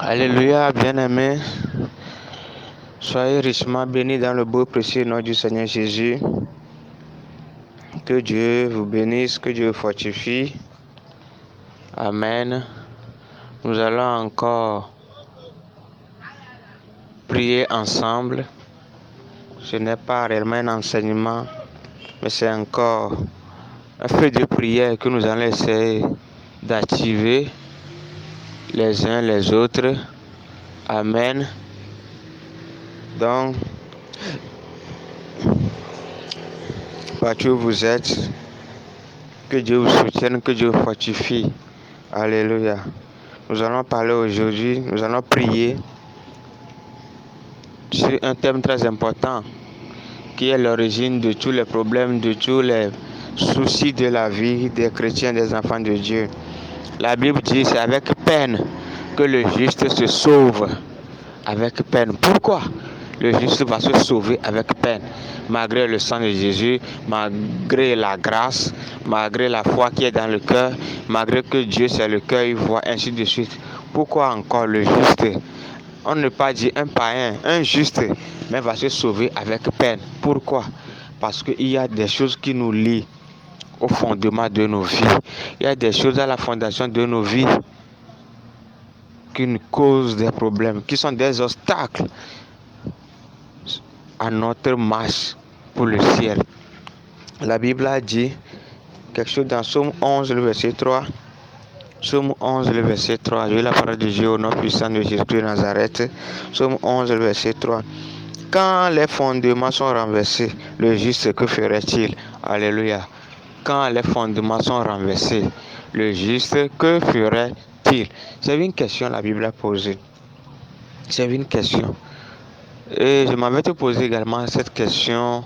Alléluia, bien-aimés. Soyez richement bénis dans le beau précieux nom du Seigneur Jésus. Que Dieu vous bénisse, que Dieu vous fortifie. Amen. Nous allons encore prier ensemble. Ce n'est pas réellement un enseignement, mais c'est encore un feu de prière que nous allons essayer d'activer les uns les autres. Amen. Donc, partout où vous êtes, que Dieu vous soutienne, que Dieu vous fortifie. Alléluia. Nous allons parler aujourd'hui, nous allons prier sur un thème très important qui est l'origine de tous les problèmes, de tous les soucis de la vie des chrétiens, des enfants de Dieu. La Bible dit c'est avec peine que le juste se sauve. Avec peine. Pourquoi le juste va se sauver avec peine? Malgré le sang de Jésus, malgré la grâce, malgré la foi qui est dans le cœur, malgré que Dieu c'est le cœur, il voit, ainsi de suite. Pourquoi encore le juste? On ne peut pas dire un païen, un juste, mais va se sauver avec peine. Pourquoi? Parce qu'il y a des choses qui nous lient au fondement de nos vies. Il y a des choses à la fondation de nos vies qui nous causent des problèmes, qui sont des obstacles à notre marche pour le ciel. La Bible a dit quelque chose dans Psaume 11, le verset 3. Psaume 11, le verset 3. Je lis la parole de Dieu au nom puissant de Jésus-Christ de Nazareth. Psaume 11, le verset 3. Quand les fondements sont renversés, le juste, que ferait-il? Alléluia. Quand les fondements sont renversés, le juste, que ferait-il? C'est une question que la Bible a posée. C'est une question. Et je m'avais te poser également cette question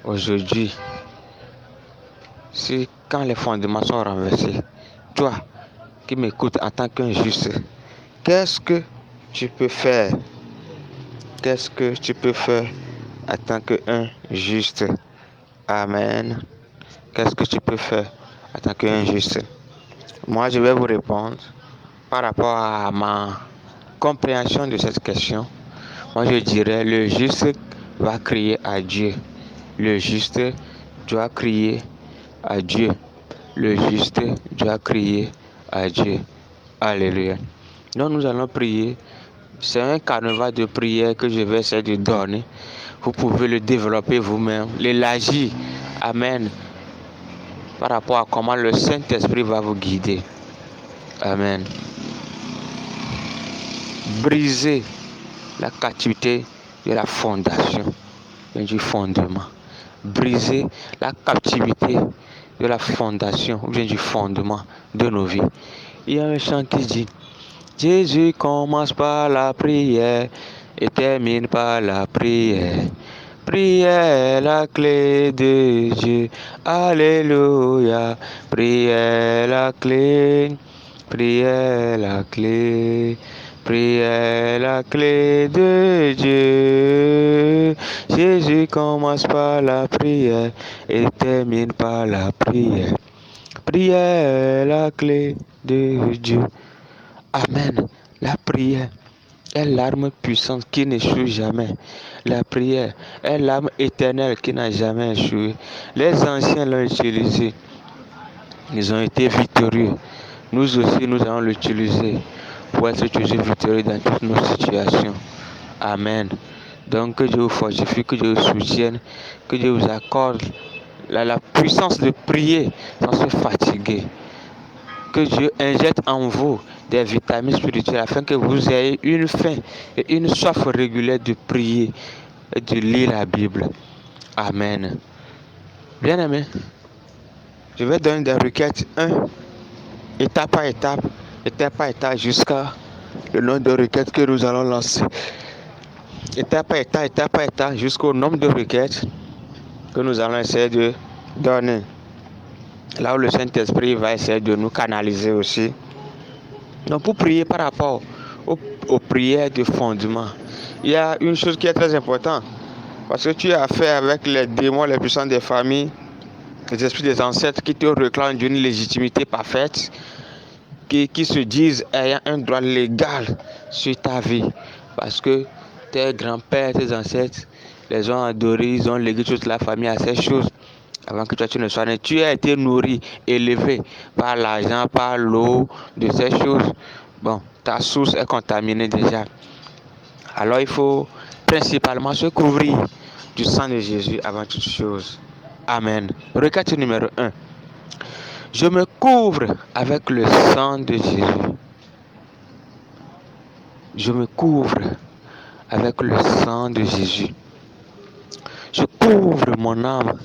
aujourd'hui. Si quand les fondements sont renversés, toi qui m'écoutes en tant qu'un juste, qu'est-ce que tu peux faire? Qu'est-ce que tu peux faire en tant qu'un juste? Amen. Qu'est-ce que tu peux faire en tant qu'un juste? Moi, je vais vous répondre par rapport à ma compréhension de cette question. Moi, je dirais, le juste va crier à Dieu. Le juste doit crier à Dieu. Le juste doit crier à Dieu. Alléluia. Donc, nous allons prier. C'est un carnaval de prière que je vais essayer de donner. Vous pouvez le développer vous-même, l'élargir. Amen. Par rapport à comment le Saint-Esprit va vous guider. Amen. Briser la captivité de la fondation, du fondement. Briser la captivité de la fondation, ou bien du fondement de nos vies. Il y a un chant qui dit: Jésus commence par la prière et termine par la prière. Prière, la clé de Dieu. Alléluia. Prière, la clé. Prière, la clé. Prière, la clé de Dieu. Jésus commence par la prière et termine par la prière. Prière, la clé de Dieu. Amen. La prière est l'arme puissante qui n'échoue jamais. La prière est l'arme éternelle qui n'a jamais échoué. Les anciens l'ont utilisée. Ils ont été victorieux. Nous aussi, nous allons l'utiliser pour être toujours victorieux dans toutes nos situations. Amen. Donc, que Dieu vous fortifie, que Dieu vous soutienne, que Dieu vous accorde la puissance de prier sans se fatiguer. Que Dieu injecte en vous des vitamines spirituelles afin que vous ayez une faim et une soif régulière de prier et de lire la Bible. Amen. Bien-aimés, je vais donner des requêtes, étape par étape, jusqu'à le nombre de requêtes que nous allons lancer. Étape par étape, jusqu'au nombre de requêtes que nous allons essayer de donner. Là où le Saint-Esprit va essayer de nous canaliser aussi. Donc, pour prier par rapport aux prières de fondement, il y a une chose qui est très importante. Parce que tu as affaire avec les démons, les puissants des familles, les esprits des ancêtres qui te réclament d'une légitimité parfaite, qui se disent ayant un droit légal sur ta vie. Parce que tes grands-pères, tes ancêtres les ont adorés, ils ont légué toute la famille à ces choses. Avant que toi tu ne sois né, tu as été nourri, élevé par l'argent, par l'eau, de ces choses. Bon, ta source est contaminée déjà. Alors il faut principalement se couvrir du sang de Jésus avant toute chose. Amen. Requête numéro 1. Je me couvre avec le sang de Jésus. Je me couvre avec le sang de Jésus. Je couvre mon âme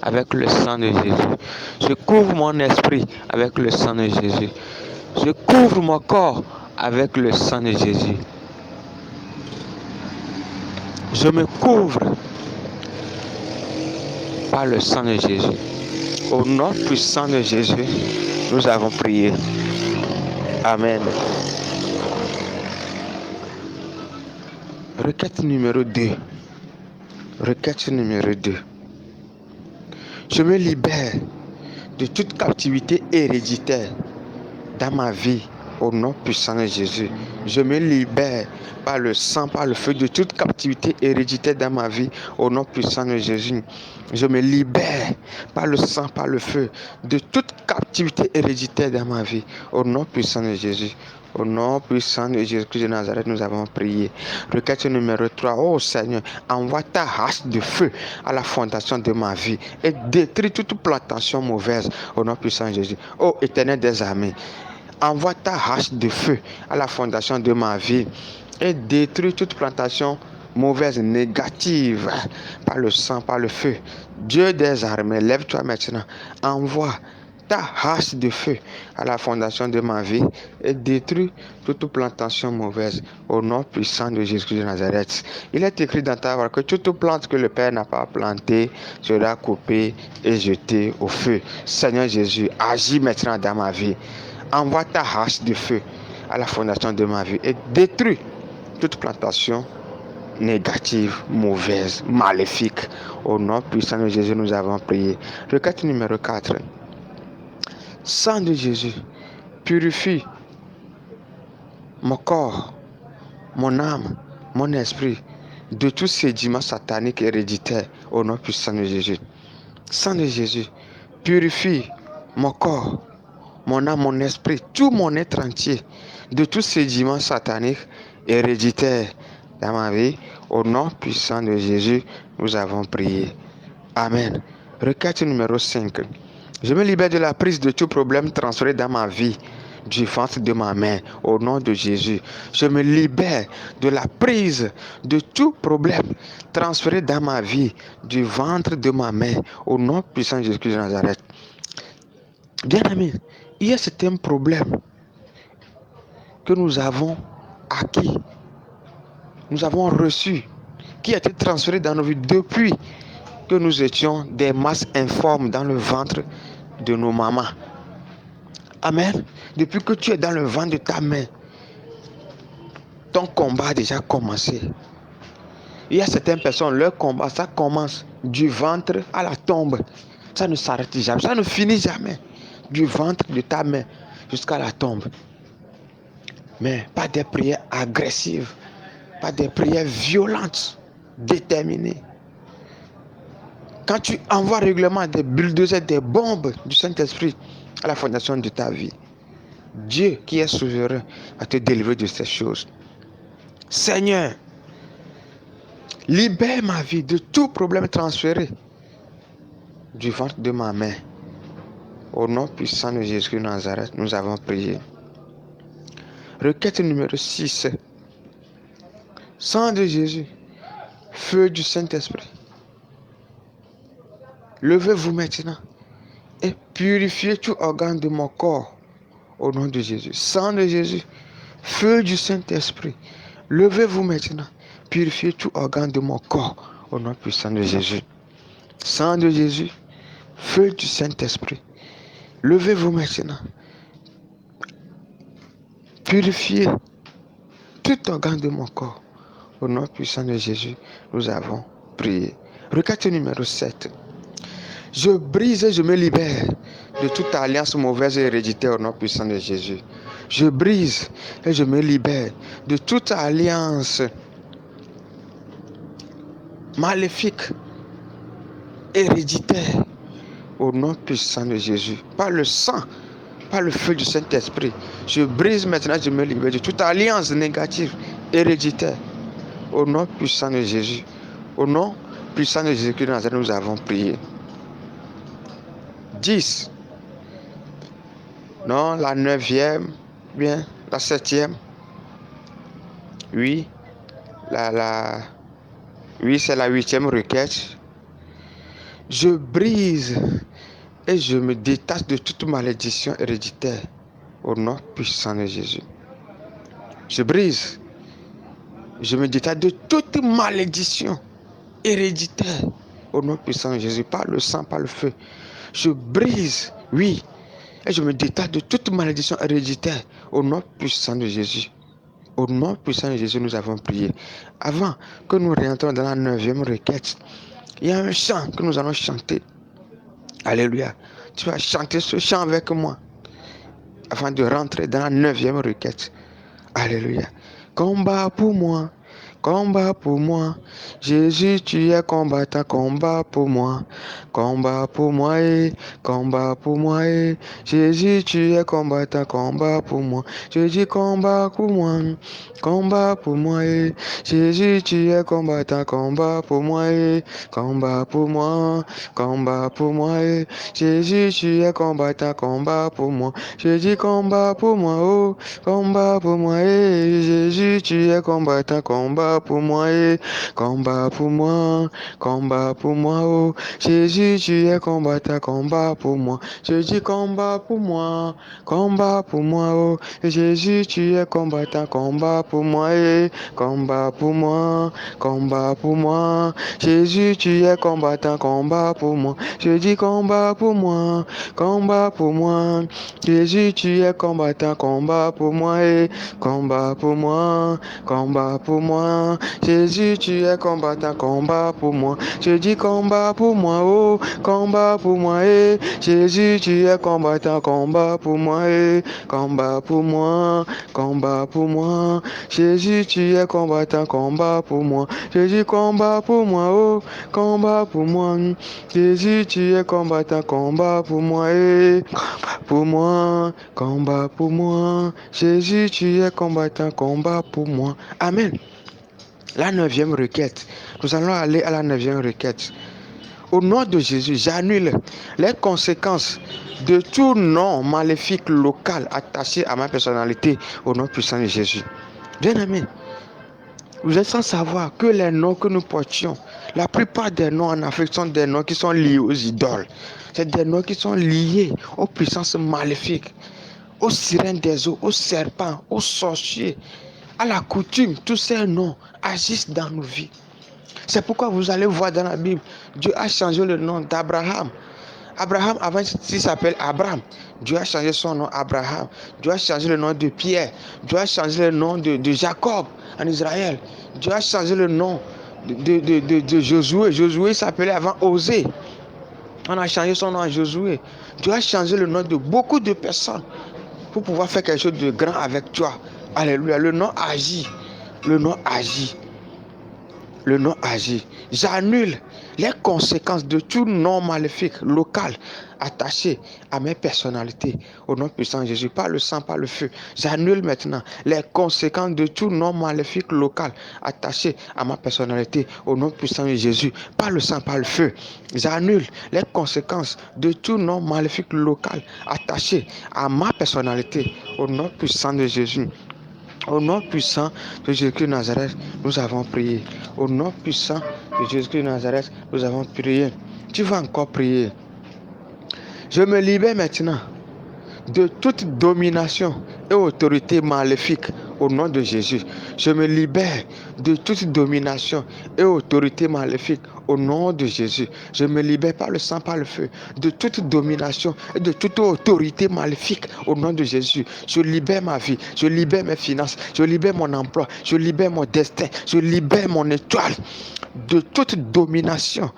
avec le sang de Jésus. Je couvre mon esprit avec le sang de Jésus. Je couvre mon corps avec le sang de Jésus. Je me couvre par le sang de Jésus. Au nom puissant de Jésus, nous avons prié. Amen. Requête numéro 2. Requête numéro 2. Je me libère de toute captivité héréditaire dans ma vie. Au nom puissant de Jésus, je me libère par le sang, par le feu de toute captivité héréditaire dans ma vie. Au nom puissant de Jésus, je me libère par le sang, par le feu de toute captivité héréditaire dans ma vie. Au nom puissant de Jésus. Au nom puissant de Jésus-Christ de Nazareth, nous avons prié. Requête numéro 3. Oh Seigneur, envoie ta hache de feu à la fondation de ma vie et détruis toute plantation mauvaise. Au nom puissant de Jésus. Oh Éternel des armées, envoie ta hache de feu à la fondation de ma vie et détruis toute plantation mauvaise, négative, par le sang, par le feu. Dieu des armées, lève-toi maintenant. Envoie ta hache de feu à la fondation de ma vie et détruis toute plantation mauvaise au nom puissant de Jésus de Nazareth. Il est écrit dans ta parole que toute plante que le Père n'a pas plantée sera coupée et jetée au feu. Seigneur Jésus, agis maintenant dans ma vie. Envoie ta hache de feu à la fondation de ma vie et détruis toute plantation négative, mauvaise, maléfique. Au nom puissant de Jésus, nous avons prié. Requête numéro 4. Sang de Jésus, purifie mon corps, mon âme, mon esprit de tous ces sédiments sataniques héréditaires au nom puissant de Jésus. Sang de Jésus, purifie mon corps, mon âme, mon esprit, tout mon être entier de tous ces sédiments sataniques héréditaires dans ma vie. Au nom puissant de Jésus, nous avons prié. Amen. Requête numéro 5. Je me libère de la prise de tout problème transféré dans ma vie, du ventre de ma mère, au nom de Jésus. Je me libère de la prise de tout problème transféré dans ma vie, du ventre de ma mère, au nom puissant de Jésus-Christ de Nazareth. Bien amis, il y a certains problèmes que nous avons acquis, nous avons reçus, qui a été transféré dans nos vies depuis que nous étions des masses informes dans le ventre de nos mamans. Amen. Depuis que tu es dans le ventre de ta mère, ton combat a déjà commencé. Il y a certaines personnes, leur combat, ça commence du ventre à la tombe. Ça ne s'arrête jamais, ça ne finit jamais. Du ventre de ta mère jusqu'à la tombe. Mais pas des prières agressives, pas des prières violentes, déterminées. Quand tu envoies régulièrement des bulldozers, des bombes du Saint-Esprit à la fondation de ta vie, Dieu qui est souverain va te délivrer de ces choses. Seigneur, libère ma vie de tout problème transféré du ventre de ma mère. Au nom puissant de Jésus de Nazareth, nous avons prié. Requête numéro 6. Sang de Jésus, feu du Saint-Esprit. Levez-vous maintenant et purifiez tout organe de mon corps au nom de Jésus. Sang de Jésus, feu du Saint-Esprit. Levez-vous maintenant, purifiez tout organe de mon corps au nom puissant de Jésus. Sang de Jésus, feu du Saint-Esprit. Levez-vous maintenant, purifiez tout organe de mon corps au nom puissant de Jésus. Nous avons prié. Requête numéro 7. Je brise et je me libère de toute alliance mauvaise et héréditaire au nom puissant de Jésus. Je brise et je me libère de toute alliance maléfique, héréditaire, au nom puissant de Jésus. Par le sang, par le feu du Saint-Esprit, je brise maintenant, je me libère de toute alliance négative, héréditaire, au nom puissant de Jésus. Au nom puissant de Jésus que nous avons prié. 10. Non, la 9e, bien, la 7e. Oui, oui, c'est la 8e requête. Je brise et je me détache de toute malédiction héréditaire au nom puissant de Jésus. Je brise, je me détache de toute malédiction héréditaire au nom puissant de Jésus, par le sang, par le feu. Je brise, oui, et je me détache de toute malédiction héréditaire au nom puissant de Jésus. Au nom puissant de Jésus, nous avons prié. Avant que nous rentrions dans la 9e requête, il y a un chant que nous allons chanter. Alléluia. Tu vas chanter ce chant avec moi avant de rentrer dans la 9e requête. Alléluia. Combat pour moi. Combat pour moi, Jésus, tu es combattant, combat pour moi, combat pour moi, combat pour moi, Jésus, tu es combattant, combat pour moi, je dis combat pour moi, combat pour moi, Jésus, tu es combattant, combat pour moi, combat pour moi, combat pour moi, Jésus, tu es combattant, combat pour moi, je dis combat pour moi, oh, combat pour moi, Jésus, tu es combattant, combat pour moi, combat pour moi, oh, Jésus, tu es combattant, combat pour moi, je dis combat pour moi, oh, Jésus, tu es combattant, combat pour moi, combat pour moi, Jésus, tu es combattant, combat pour moi, je dis combat pour moi, Jésus, tu es combattant, combat pour moi, combat pour moi, Jésus, tu es combattant, combat pour moi, je dis combat pour moi, oh, combat pour moi, Jésus, tu es combattant, combat pour moi, combat pour moi, Jésus, tu es combattant, combat pour moi, je dis combat pour moi, oh, combat pour moi, Jésus, tu es combattant, combat pour moi, combat pour moi, Jésus, tu es combattant, combat pour moi. Amen. La 9e requête. Nous allons aller à la 9e requête. Au nom de Jésus, j'annule les conséquences de tout nom maléfique local attaché à ma personnalité au nom puissant de Jésus. Bien aimé, vous êtes sans savoir que les noms que nous portions, la plupart des noms en Afrique sont des noms qui sont liés aux idoles. C'est des noms qui sont liés aux puissances maléfiques, aux sirènes des eaux, aux serpents, aux sorciers, à la coutume. Tous ces noms agissent dans nos vies. C'est pourquoi vous allez voir dans la Bible, Dieu a changé le nom d'Abraham. Abraham, avant, il s'appelle Abraham. Dieu a changé son nom Abraham. Dieu a changé le nom de Pierre. Dieu a changé le nom de Jacob en Israël. Dieu a changé le nom de Josué. Josué s'appelait avant Osée. On a changé son nom à Josué. Dieu a changé le nom de beaucoup de personnes pour pouvoir faire quelque chose de grand avec toi. Alléluia. Le nom agit. Le nom agit. Le nom agit. J'annule les conséquences de tout nom maléfique local attaché à mes personnalités au nom puissant de Jésus, par le sang, par le feu. J'annule maintenant les conséquences de tout nom maléfique local attaché à ma personnalité au nom puissant de Jésus, par le sang, par le feu. J'annule les conséquences de tout nom maléfique local attaché à ma personnalité au nom puissant de Jésus. Au nom puissant de Jésus-Christ de Nazareth, nous avons prié. Au nom puissant de Jésus-Christ de Nazareth, nous avons prié. Tu vas encore prier. Je me libère maintenant de toute domination et autorité maléfique au nom de Jésus. Je me libère de toute domination et autorité maléfique au nom de Jésus. Je me libère par le sang, par le feu, de toute domination et de toute autorité maléfique au nom de Jésus. Je libère ma vie, je libère mes finances, je libère mon emploi, je libère mon destin, je libère mon étoile de toute domination,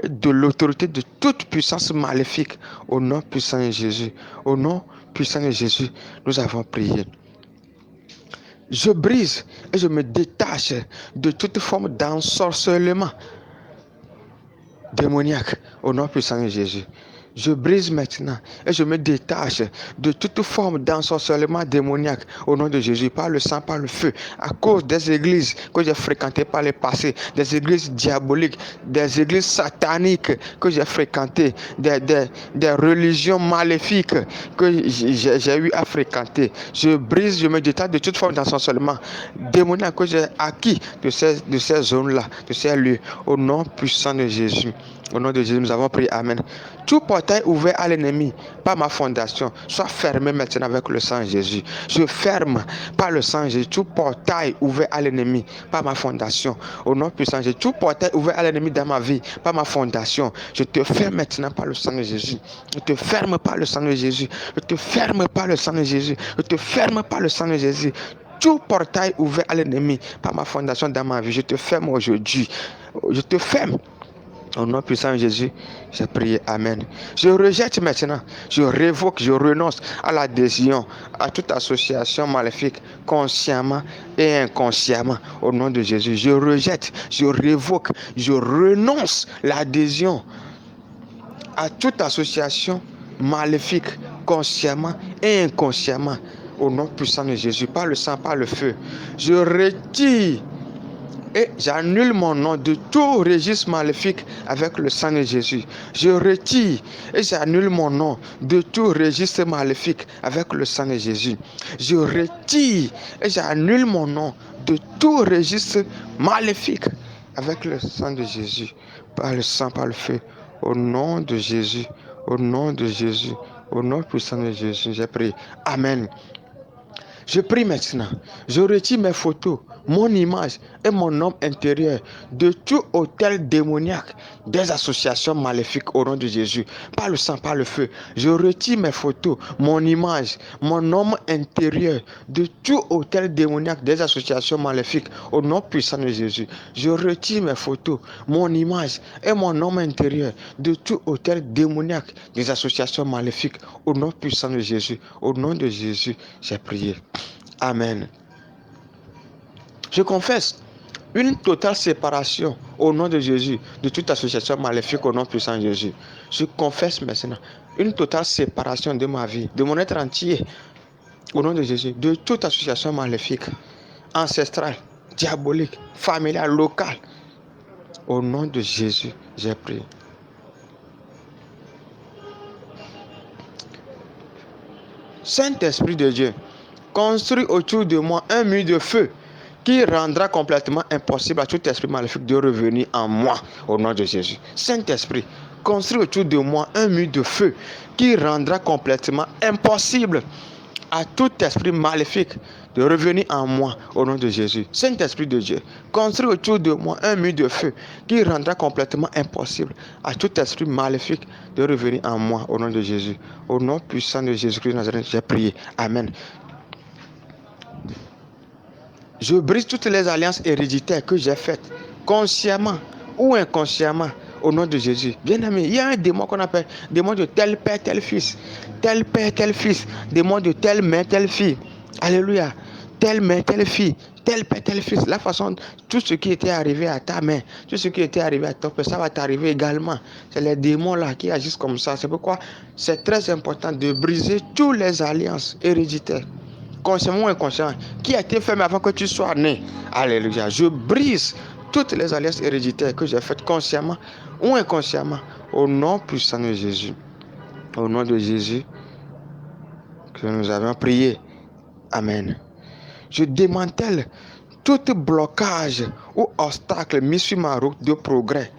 de l'autorité de toute puissance maléfique au nom puissant de Jésus. Au nom puissant de Jésus, nous avons prié. Je brise et je me détache de toute forme d'ensorcellement démoniaque au nom puissant de Jésus. Je brise maintenant et je me détache de toute forme d'ensorcellement démoniaque au nom de Jésus, par le sang, par le feu, à cause des églises que j'ai fréquentées par le passé, des églises diaboliques, des églises sataniques que j'ai fréquentées, des religions maléfiques que j'ai eu à fréquenter. Je brise, je me détache de toute forme d'ensorcellement démoniaque que j'ai acquis de ces zones-là, de ces lieux, au nom puissant de Jésus. Au nom de Jésus, nous avons prié. Amen. Tout portail ouvert à l'ennemi par ma fondation soit fermé maintenant avec le sang de Jésus. Je ferme par le sang de Jésus tout portail ouvert à l'ennemi par ma fondation. Au nom puissant de Jésus, tout portail ouvert à l'ennemi dans ma vie par ma fondation, je te ferme maintenant par le sang de Jésus. Je te ferme par le sang de Jésus. Je te ferme par le sang de Jésus. Je te ferme par le sang de Jésus. Tout portail ouvert à l'ennemi par ma fondation dans ma vie, je te ferme aujourd'hui. Je te ferme. Au nom puissant de Jésus, j'ai prié. Amen. Je rejette maintenant, je révoque, je renonce à l'adhésion à toute association maléfique, consciemment et inconsciemment. Au nom de Jésus, je rejette, je révoque, je renonce l'adhésion à toute association maléfique, consciemment et inconsciemment. Au nom puissant de Jésus, par le sang, par le feu, je retire et j'annule mon nom de tout registre maléfique avec le sang de Jésus. Je retire et j'annule mon nom de tout registre maléfique avec le sang de Jésus. Je retire et j'annule mon nom de tout registre maléfique avec le sang de Jésus. Par le sang, par le feu. Au nom de Jésus. Au nom de Jésus. Au nom puissant de Jésus, j'ai prié. Amen. Je prie maintenant. Je retire mes photos, mon image et mon homme intérieur de tout hôtel démoniaque des associations maléfiques au nom de Jésus. Par le sang, par le feu. Je retire mes photos, mon image, mon homme intérieur de tout hôtel démoniaque des associations maléfiques au nom puissant de Jésus. Je retire mes photos, mon image et mon homme intérieur de tout hôtel démoniaque des associations maléfiques au nom puissant de Jésus. Au nom de Jésus, j'ai prié. Amen. Je confesse une totale séparation au nom de Jésus de toute association maléfique au nom puissant de Jésus. Je confesse maintenant une totale séparation de ma vie, de mon être entier au nom de Jésus, de toute association maléfique, ancestrale, diabolique, familiale, locale. Au nom de Jésus, j'ai prié. Saint-Esprit de Dieu, construis autour de moi un mur de feu qui rendra complètement impossible à tout esprit maléfique de revenir en moi au nom de Jésus. Saint-Esprit, construis autour de moi un mur de feu qui rendra complètement impossible à tout esprit maléfique de revenir en moi au nom de Jésus. Saint-Esprit de Dieu, construis autour de moi un mur de feu qui rendra complètement impossible à tout esprit maléfique de revenir en moi au nom de Jésus. Au nom puissant de Jésus-Christ de Nazareth, j'ai prié. Amen. Je brise toutes les alliances héréditaires que j'ai faites, consciemment ou inconsciemment, au nom de Jésus. Bien aimé, il y a un démon qu'on appelle démon de tel père, tel fils, tel père, tel fils, démon de telle mère, telle fille. Alléluia. Telle mère, telle fille, tel père, tel fils. La façon, tout ce qui était arrivé à ta mère, tout ce qui était arrivé à ton père, ça va t'arriver également. C'est les démons là qui agissent comme ça. C'est pourquoi c'est très important de briser toutes les alliances héréditaires, consciemment ou inconsciemment, qui a été fait avant que tu sois né. Alléluia. Je brise toutes les alliances héréditaires que j'ai faites consciemment ou inconsciemment au nom puissant de Jésus. Au nom de Jésus que nous avons prié. Amen. Je démantèle tout blocage ou obstacle mis sur ma route de progrès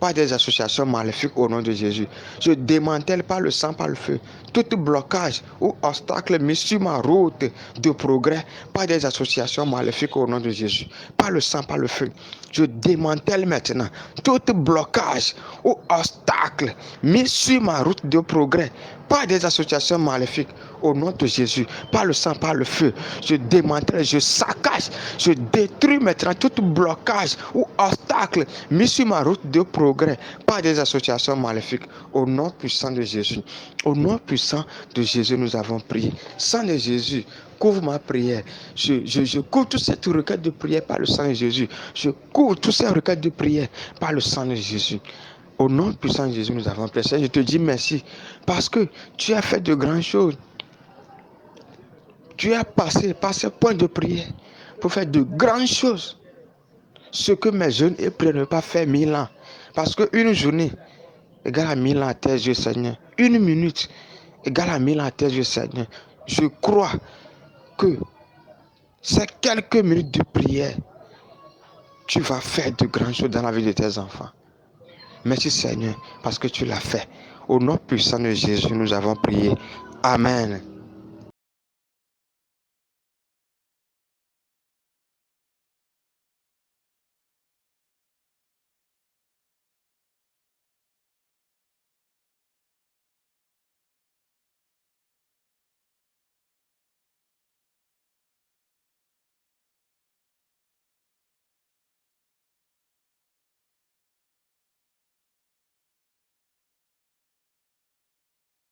par des associations maléfiques au nom de Jésus. Je démantèle par le sang, par le feu, tout blocage ou obstacle mis sur ma route de progrès par des associations maléfiques au nom de Jésus. Par le sang, par le feu. Je démantèle maintenant tout blocage ou obstacle mis sur ma route de progrès par des associations maléfiques Au nom de Jésus, par le sang, par le feu, je démantèle, je saccage, je détruis maintenant tout blocage ou obstacle mis sur ma route de progrès par des associations maléfiques. Au nom puissant de Jésus, au nom puissant de Jésus, nous avons prié. Sang de Jésus, couvre ma prière. Je couvre toutes ces requêtes de prière par le sang de Jésus. Je couvre toutes ces requêtes de prière par le sang de Jésus. Au nom puissant de Jésus, nous avons prié. Je te dis merci parce que tu as fait de grandes choses. Tu as passé par ce point de prière pour faire de grandes choses. Ce que mes jeunes et prières ne pas faire 1000 ans. Parce qu'une journée égale à 1000 ans à tes yeux, Seigneur. Une minute égale à 1000 ans à tes yeux, Seigneur. Je crois que ces quelques minutes de prière, tu vas faire de grandes choses dans la vie de tes enfants. Merci, Seigneur, parce que tu l'as fait. Au nom puissant de Jésus, nous avons prié. Amen.